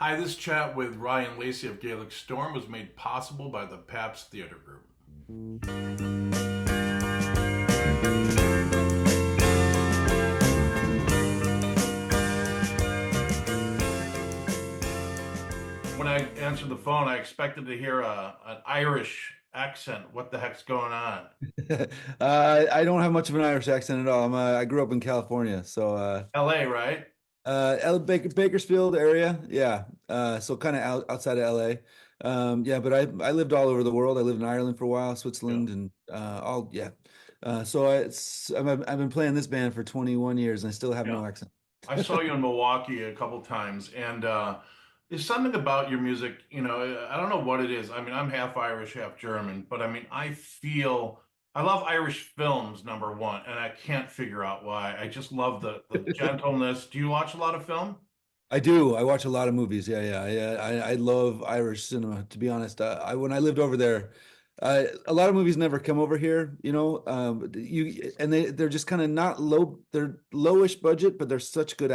Hi, this chat with Ryan Lacey of Gaelic Storm was made possible by the Pabst Theater Group. When I answered the phone, I expected to hear an Irish accent. What the heck's going on? I don't have much of an Irish accent at all. I grew up in California, so LA, right? Bakersfield area, yeah. So kind of outside of LA. Yeah, but I lived all over the world. I lived in Ireland for a while, Yeah. Switzerland, and all yeah. I've been playing this band for 21 years, and I still have Yeah. no accent. I saw you in Milwaukee a couple times, and there's something about your music, I don't know what it is. I mean, I'm half Irish, half German, but I mean, I love Irish films, number one, and I can't figure out why. I just love the gentleness. Do you watch a lot of film? I do. I watch a lot of movies. Yeah, yeah. I love Irish cinema, to be honest. I when I lived over there, a lot of movies never come over here, you know. They're just kind of not low. They're lowish budget, but they're such good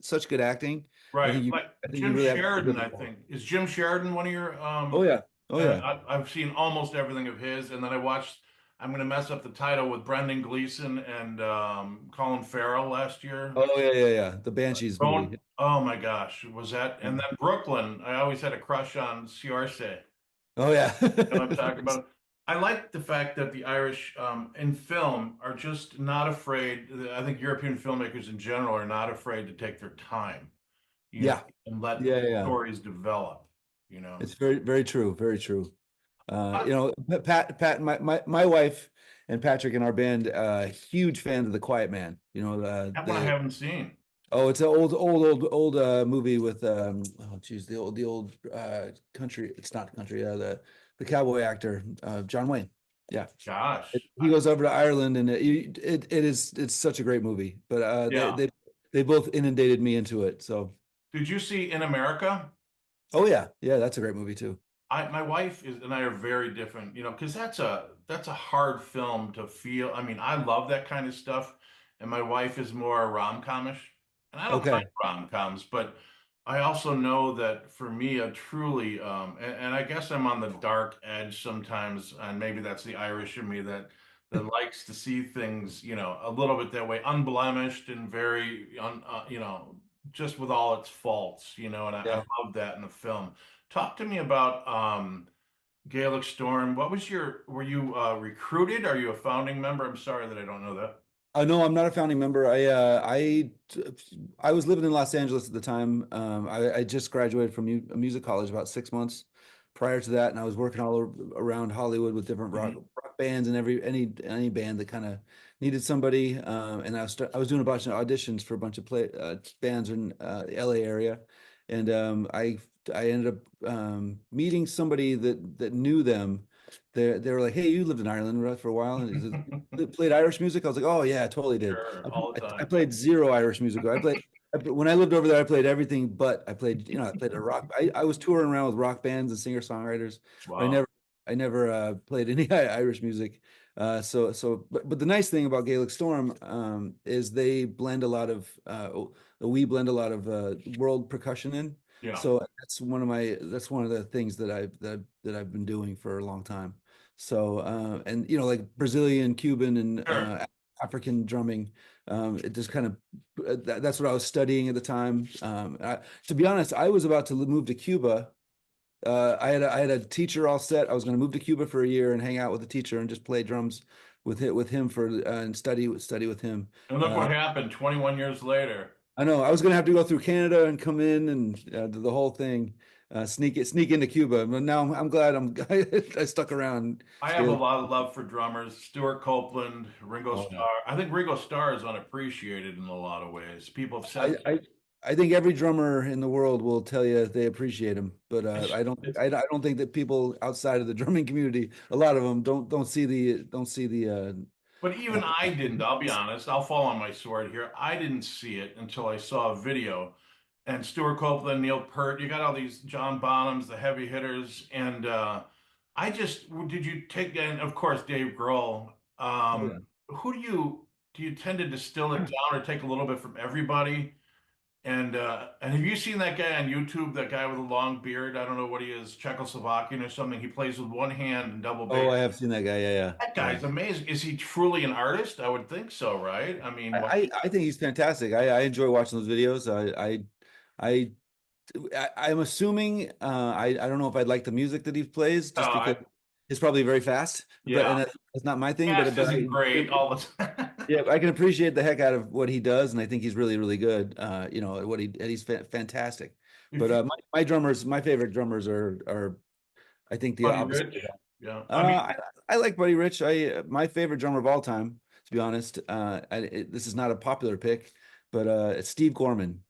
such good acting. I Right. think you Like I think you Jim really have to give Sheridan, it I all. think. Is Jim Sheridan one of your Oh yeah. Oh yeah. I've seen almost everything of his, and then I watched. I'm going to mess up the title with Brendan Gleeson and Colin Farrell last year. Oh yeah, yeah, yeah. The Banshees Don't. movie. Oh my gosh, was that? And then Brooklyn. I always had a crush on Ciarce. Oh yeah. You know what I'm talking about? I like the fact that the Irish in film are just not afraid. I think European filmmakers in general are not afraid to take their time, Yeah. and let Yeah, yeah. stories develop, you know. It's very, very true. Very true. I, My wife and Patrick in our band, huge fans of The Quiet Man. that one I haven't seen. It's an old movie with oh geez, the old country. It's not country. The cowboy actor, John Wayne. Yeah, Gosh, he goes over to Ireland, and it's such a great movie. But yeah. they both inundated me into it. So Did you see In America? oh yeah, yeah, that's a great movie too. My wife is and I are very different, because that's a hard film to feel. I mean, I love that kind of stuff, and my wife is more rom-comish, and I don't mind Okay, rom-coms, but I also know that for me, a truly, and I guess I'm on the dark edge sometimes, and maybe that's the Irish in me that likes to see things, a little bit that way, unblemished and very, just with all its faults, and I yeah. love that in the film. Talk to me about Gaelic Storm. Were you recruited? Are you a founding member? I'm sorry that I don't know that. No, I'm not a founding member. I was living in Los Angeles at the time. I just graduated from a music college about 6 months prior to that, and I was working around Hollywood with different Mhm. rock bands and any band that kind of needed somebody. And I was doing a bunch of auditions for a bunch of bands in the LA area, and I ended up meeting somebody that knew them. They were like, "Hey, you lived in Ireland, right, for a while, and played Irish music." I was like, "Oh yeah, I totally did." Sure, all the I time. played zero Irish music. When I lived over there. I played everything, but I played a rock. I was touring around with rock bands and singer songwriters, but Wow. I never played any Irish music. But the nice thing about Gaelic Storm is we blend a lot of world percussion in. Yeah. So that's one of the things that I've been doing for a long time. So and like Brazilian, Cuban, and Sure. African drumming. It just kind of that's what I was studying at the time. To be honest, I was about to move to Cuba. I had a teacher all set. I was going to move to Cuba for a year and hang out with the teacher and just play drums with him for and study with him. And look Uh, what happened 21 years later. I know I was going to have to go through Canada and come in and do the whole thing, sneak into Cuba. But now I'm glad I stuck around. I have a Gaelic. lot of love for drummers. Stuart Copeland, Ringo Oh yeah. Starr. I think Ringo Starr is unappreciated in a lot of ways. People have I, said I I think every drummer in the world will tell you they appreciate him, but it's, it's I don't think that people outside of the drumming community, a lot of them don't see the But even I didn't, I'll be honest, I'll fall on my sword here. I didn't see it until I saw a video. And Stuart Copeland, Neil Peart, you got all these John Bonhams, the heavy hitters. And did you take, and of course, Dave Grohl. oh yeah. Who do you tend to distill it down or take a little bit from everybody? And have you seen that guy on YouTube? That guy with a long beard? I don't know what he is, Czechoslovakian or something. He plays with one hand and double Oh, bass. I have seen that guy. Yeah, yeah, That yeah. guy's amazing. Is he truly an artist? I would think so, right? I mean, what? I think he's fantastic. I enjoy watching those videos. I I'm assuming I don't know if I'd like the music that he plays just because I, it's probably very fast, but yeah, and that's not my thing. cast But isn't great all the time. yeah, I can appreciate the heck out of what he does, and I think he's really really good. At what he's fantastic. But If you, my drummers, my favorite drummers are I think the Buddy opposite of Rich, that. yeah. I mean, I like Buddy Rich. I my favorite drummer of all time, to be honest. This is not a popular pick, but it's Steve Gorman.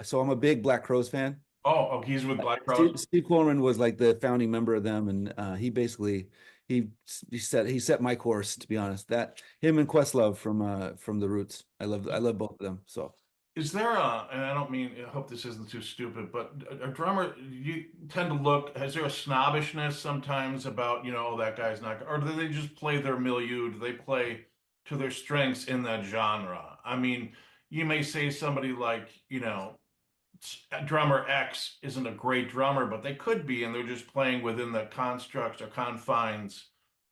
So I'm a big Black Crowes fan. oh, he's with Black Crowes. Steve Gorman was like the founding member of them, and he basically he he set my course. To be honest, that him and Questlove from the Roots. I love both of them. So Is there a, and I don't mean, I hope this isn't too stupid, but a drummer, you tend to look, is there a snobbishness sometimes about, oh, that guy's not, or do they just play their milieu? Do they play to their strengths in that genre? I mean, you may say somebody like, drummer X isn't a great drummer, but they could be, and they're just playing within the constructs or confines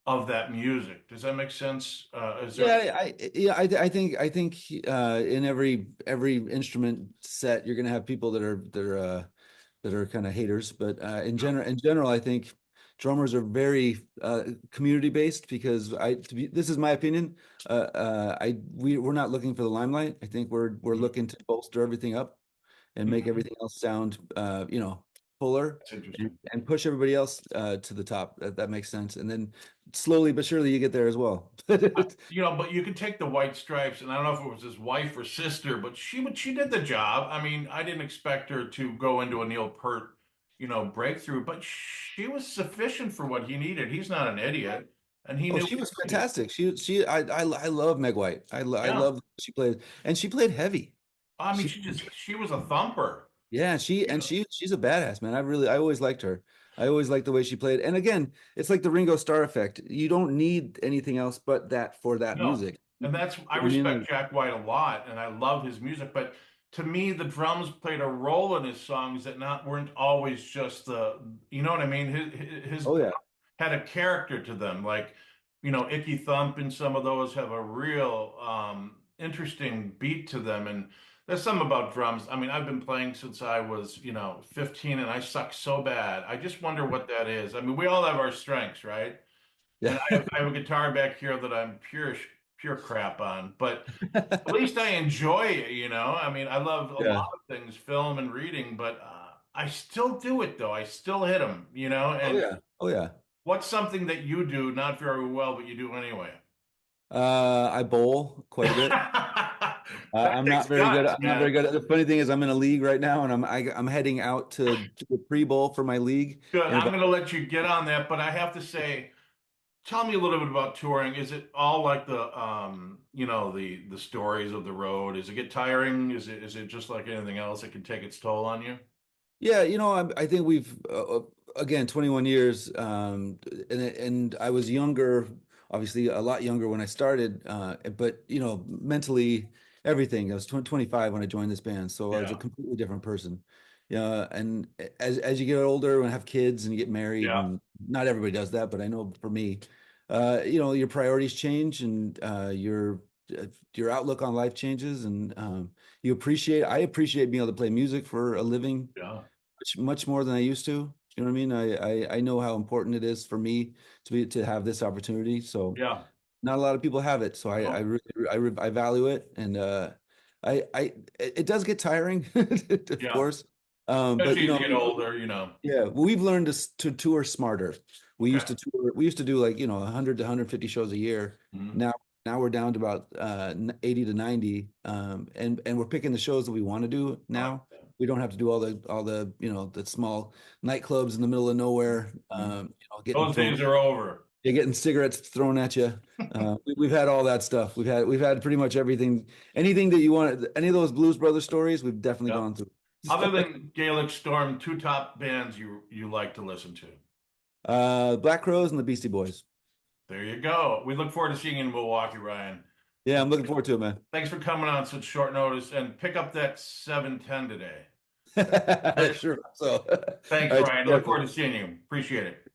of that music. Does that make sense? Is there, I think in every instrument set you're gonna have people that are kind of haters, but in general, I think drummers are very community based because this is my opinion. We're not looking for the limelight. I think we're Mhm. looking to bolster everything up and make Mhm. everything else sound fuller That's interesting. and push everybody else to the top. That makes sense. And then slowly but surely you get there as well. But you could take the White Stripes, and I don't know if it was his wife or sister, but she did the job. I mean, I didn't expect her to go into a Neil Peart, breakthrough, but she was sufficient for what he needed. He's not an idiot, and he Oh, knew she what was he needed. fantastic. I love Meg White. I Yeah. love she played and she played heavy. I mean, She she was a thumper. Yeah, Yeah. she's a badass, man. I always liked her. I always liked the way she played. And again, it's like the Ringo Starr effect. You don't need anything else but that for that No. music. And You I know what I mean? respect Jack White a lot, and I love his music, but to me, the drums played a role in his songs that not weren't always just you know what I mean? His Oh yeah. had a character to them. Like, Icky Thump and some of those have a real interesting beat to them. And there's something about drums. I mean, I've been playing since I was, 15 and I suck so bad. I just wonder what that is. I mean, we all have our strengths, right? And Yeah. I have a guitar back here that I'm pure crap on, but at least I enjoy it, I mean, I love a lot Yeah. of things, film and reading, but I still do it though. I still hit them, Oh and yeah. Oh yeah. what's something that you do not very well, but you do anyway? I bowl quite a bit. That I'm not takes very good. guts, I'm not very man. good. The funny thing is, I'm in a league right now, and I'm heading out to the pre-bowl for my league Good. in I'm about. going to let you get on that, but I have to say, tell me a little bit about touring. Is it all like the stories of the road? Is it get tiring? Is it just like anything else that can take its toll on you? Yeah, I think we've again 21 years, and I was younger, obviously a lot younger when I started, but mentally everything. I was 25 when I joined this band, so I was a Yeah. completely different person. Yeah, and as you get older and have kids and you get married, Yeah. and not everybody does that, but I know for me, your priorities change and your outlook on life changes, and I appreciate being able to play music for a living Yeah. much more than I used to. You know what I mean? I know how important it is for me to have this opportunity. So Yeah. not a lot of people have it. So I No. really I value it, and it does get tiring, of Yeah. course. But Especially as you get older. yeah, we've learned to tour smarter. Okay. We used to do like 100 to 150 shows a year. Mhm. Now we're down to about 80 to 90, and we're picking the shows that we want to do I like now. that. We don't have to do all the the small nightclubs in the middle of nowhere. Mhm. Getting Those thrown, days are over. you're getting cigarettes thrown at you. We've had all that stuff. We've had pretty much everything, anything that you want. Any of those Blues Brothers stories, we've definitely Yeah. gone through. Other than Gaelic Storm, two top bands you like to listen to. Black Crowes and the Beastie Boys. There you go. We look forward to seeing you in Milwaukee, Ryan. Yeah, I'm looking forward to it, man. Thanks for coming on such short notice and pick up that 710 today. Sure. So, all Thanks, right, Ryan. take Look care, forward to man. seeing you. Appreciate it.